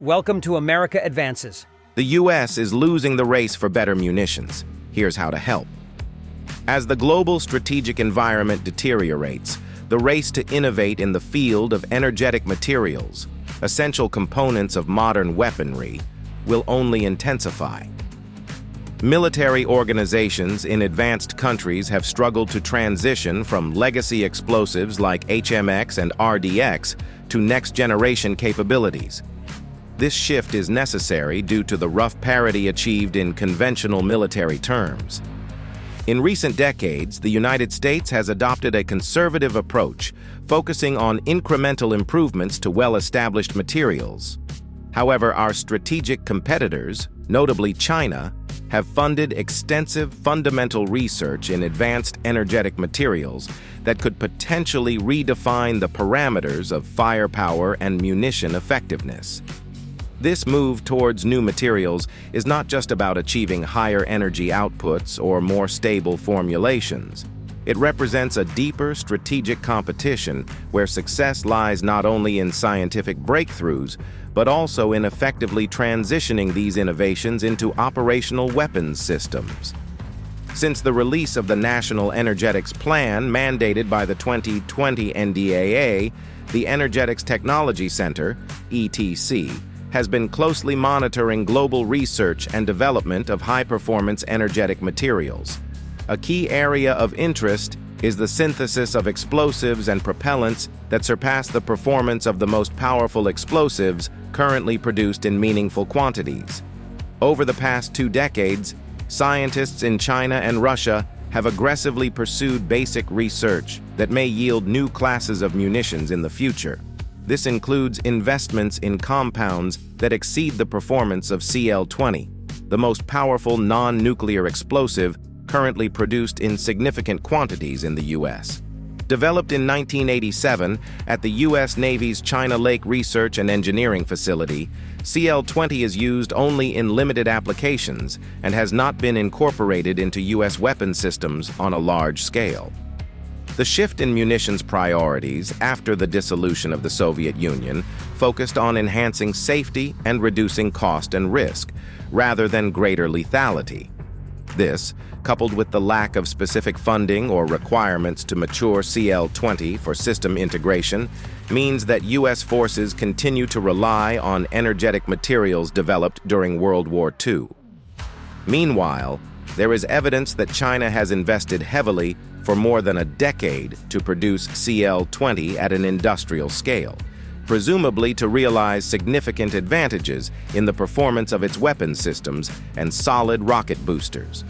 Welcome to America Advances. The U.S. is losing the race for better munitions. Here's how to help. As the global strategic environment deteriorates, the race to innovate in the field of energetic materials, essential components of modern weaponry, will only intensify. Military organizations in advanced countries have struggled to transition from legacy explosives like HMX and RDX to next-generation capabilities. This shift is necessary due to the rough parity achieved in conventional military terms. In recent decades, the United States has adopted a conservative approach, focusing on incremental improvements to well-established materials. However, our strategic competitors, notably China, have funded extensive fundamental research in advanced energetic materials that could potentially redefine the parameters of firepower and munition effectiveness. This move towards new materials is not just about achieving higher energy outputs or more stable formulations. It represents a deeper strategic competition where success lies not only in scientific breakthroughs, but also in effectively transitioning these innovations into operational weapons systems. Since the release of the National Energetics Plan mandated by the 2020 NDAA, the Energetics Technology Center, ETC, has been closely monitoring global research and development of high-performance energetic materials. A key area of interest is the synthesis of explosives and propellants that surpass the performance of the most powerful explosives currently produced in meaningful quantities. Over the past 2 decades, scientists in China and Russia have aggressively pursued basic research that may yield new classes of munitions in the future. This includes investments in compounds that exceed the performance of CL-20, the most powerful non-nuclear explosive currently produced in significant quantities in the U.S. Developed in 1987 at the U.S. Navy's China Lake Research and Engineering Facility, CL-20 is used only in limited applications and has not been incorporated into U.S. weapon systems on a large scale. The shift in munitions priorities after the dissolution of the Soviet Union focused on enhancing safety and reducing cost and risk, rather than greater lethality. This, coupled with the lack of specific funding or requirements to mature CL-20 for system integration, means that U.S. forces continue to rely on energetic materials developed during World War II. Meanwhile, there is evidence that China has invested heavily for more than a decade to produce CL-20 at an industrial scale, presumably to realize significant advantages in the performance of its weapon systems and solid rocket boosters.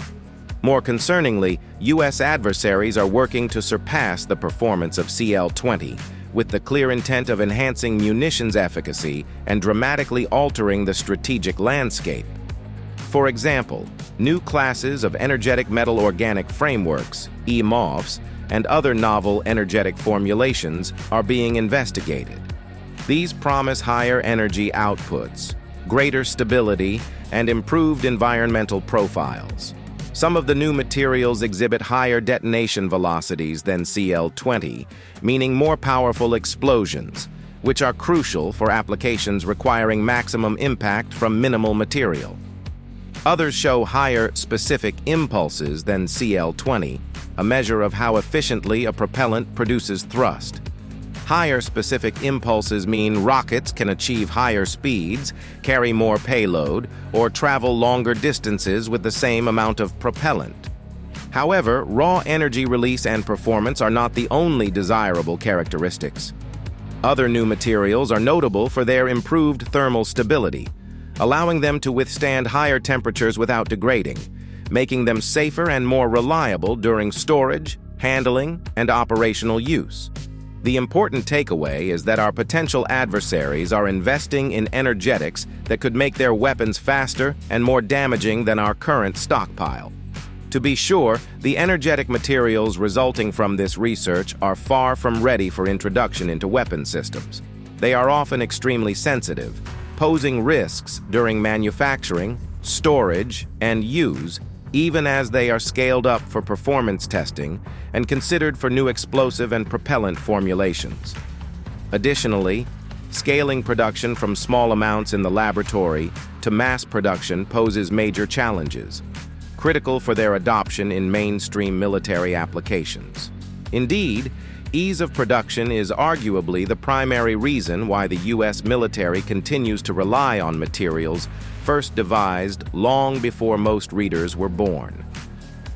More concerningly, U.S. adversaries are working to surpass the performance of CL-20 with the clear intent of enhancing munitions efficacy and dramatically altering the strategic landscape. For example, new classes of energetic metal organic frameworks, EMOFs, and other novel energetic formulations are being investigated. These promise higher energy outputs, greater stability, and improved environmental profiles. Some of the new materials exhibit higher detonation velocities than CL-20, meaning more powerful explosions, which are crucial for applications requiring maximum impact from minimal material. Others show higher specific impulses than CL-20, a measure of how efficiently a propellant produces thrust. Higher specific impulses mean rockets can achieve higher speeds, carry more payload, or travel longer distances with the same amount of propellant. However, raw energy release and performance are not the only desirable characteristics. Other new materials are notable for their improved thermal stability, allowing them to withstand higher temperatures without degrading, making them safer and more reliable during storage, handling, and operational use. The important takeaway is that our potential adversaries are investing in energetics that could make their weapons faster and more damaging than our current stockpile. To be sure, the energetic materials resulting from this research are far from ready for introduction into weapon systems. They are often extremely sensitive, posing risks during manufacturing, storage, and use, even as they are scaled up for performance testing and considered for new explosive and propellant formulations. Additionally, Scaling production from small amounts in the laboratory to mass production poses major challenges, critical for their adoption in mainstream military applications. Indeed, ease of production is arguably the primary reason why the U.S. military continues to rely on materials first devised long before most readers were born.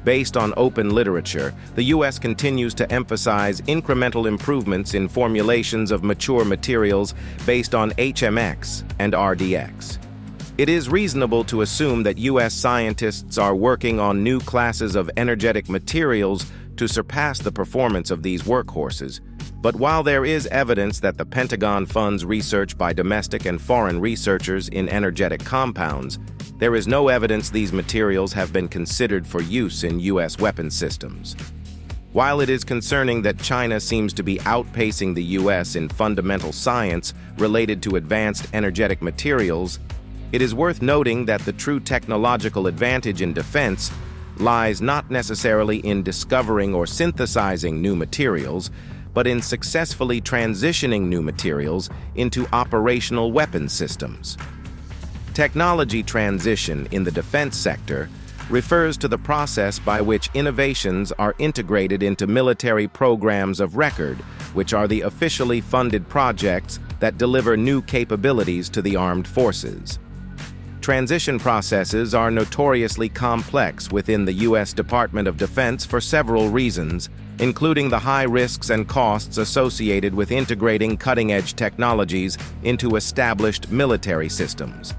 Based on open literature, the U.S. continues to emphasize incremental improvements in formulations of mature materials based on HMX and RDX. It is reasonable to assume that U.S. scientists are working on new classes of energetic materials to surpass the performance of these workhorses. But while there is evidence that the Pentagon funds research by domestic and foreign researchers in energetic compounds, there is no evidence these materials have been considered for use in U.S. weapons systems. While it is concerning that China seems to be outpacing the U.S. in fundamental science related to advanced energetic materials, it is worth noting that the true technological advantage in defense lies not necessarily in discovering or synthesizing new materials, but in successfully transitioning new materials into operational weapons systems. Technology transition in the defense sector refers to the process by which innovations are integrated into military programs of record, which are the officially funded projects that deliver new capabilities to the armed forces. Transition processes are notoriously complex within the U.S. Department of Defense for several reasons, including the high risks and costs associated with integrating cutting-edge technologies into established military systems.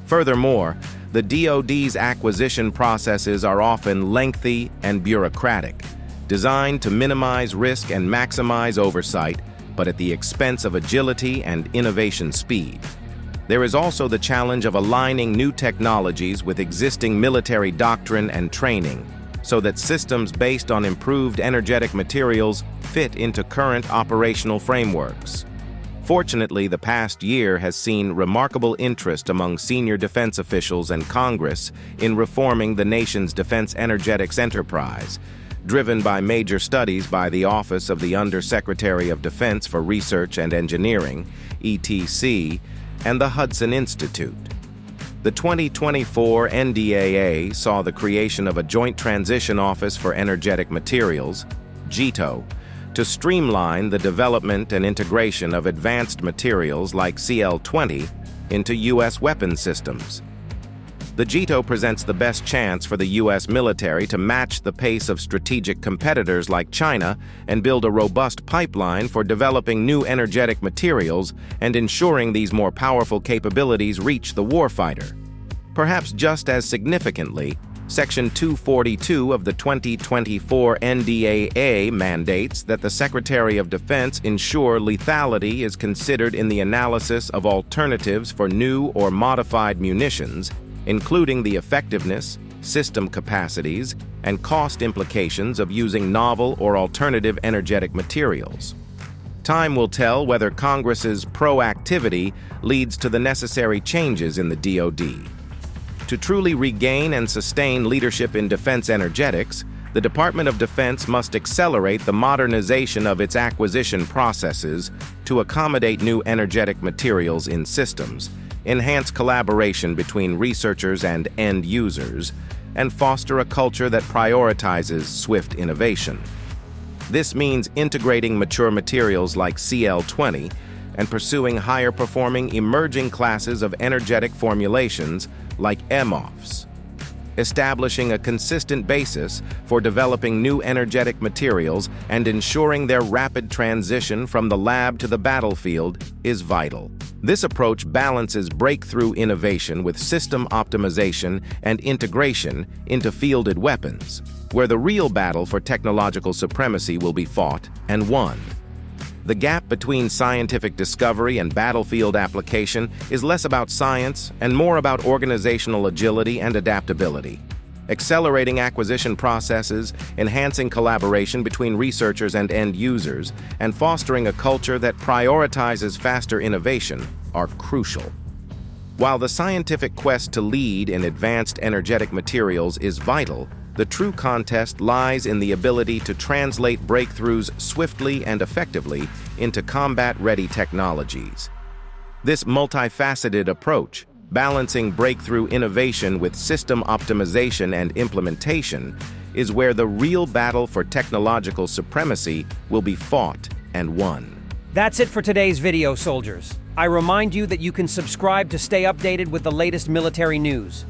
Furthermore, the DoD's acquisition processes are often lengthy and bureaucratic, designed to minimize risk and maximize oversight, but at the expense of agility and innovation speed. There is also the challenge of aligning new technologies with existing military doctrine and training, so that systems based on improved energetic materials fit into current operational frameworks. Fortunately, the past year has seen remarkable interest among senior defense officials and Congress in reforming the nation's defense energetics enterprise, driven by major studies by the Office of the Under-Secretary of Defense for Research and Engineering, ETC, and the Hudson Institute. The 2024 NDAA saw the creation of a Joint Transition Office for Energetic Materials, JITO, to streamline the development and integration of advanced materials like CL-20 into U.S. weapons systems. The JITO presents the best chance for the U.S. military to match the pace of strategic competitors like China and build a robust pipeline for developing new energetic materials and ensuring these more powerful capabilities reach the warfighter. Perhaps just as significantly, Section 242 of the 2024 NDAA mandates that the Secretary of Defense ensure lethality is considered in the analysis of alternatives for new or modified munitions, including the effectiveness, system capacities, and cost implications of using novel or alternative energetic materials. Time will tell whether Congress's proactivity leads to the necessary changes in the DoD. To truly regain and sustain leadership in defense energetics, the Department of Defense must accelerate the modernization of its acquisition processes to accommodate new energetic materials in systems, enhance collaboration between researchers and end users, and foster a culture that prioritizes swift innovation. This means integrating mature materials like CL-20 and pursuing higher-performing emerging classes of energetic formulations like MOFs, establishing a consistent basis for developing new energetic materials and ensuring their rapid transition from the lab to the battlefield is vital. This approach balances breakthrough innovation with system optimization and integration into fielded weapons, where the real battle for technological supremacy will be fought and won. The gap between scientific discovery and battlefield application is less about science and more about organizational agility and adaptability. Accelerating acquisition processes, enhancing collaboration between researchers and end users, and fostering a culture that prioritizes faster innovation are crucial. While the scientific quest to lead in advanced energetic materials is vital, the true contest lies in the ability to translate breakthroughs swiftly and effectively into combat-ready technologies. This multifaceted approach, balancing breakthrough innovation with system optimization and implementation, is where the real battle for technological supremacy will be fought and won. That's it for today's video, soldiers. I remind you that you can subscribe to stay updated with the latest military news.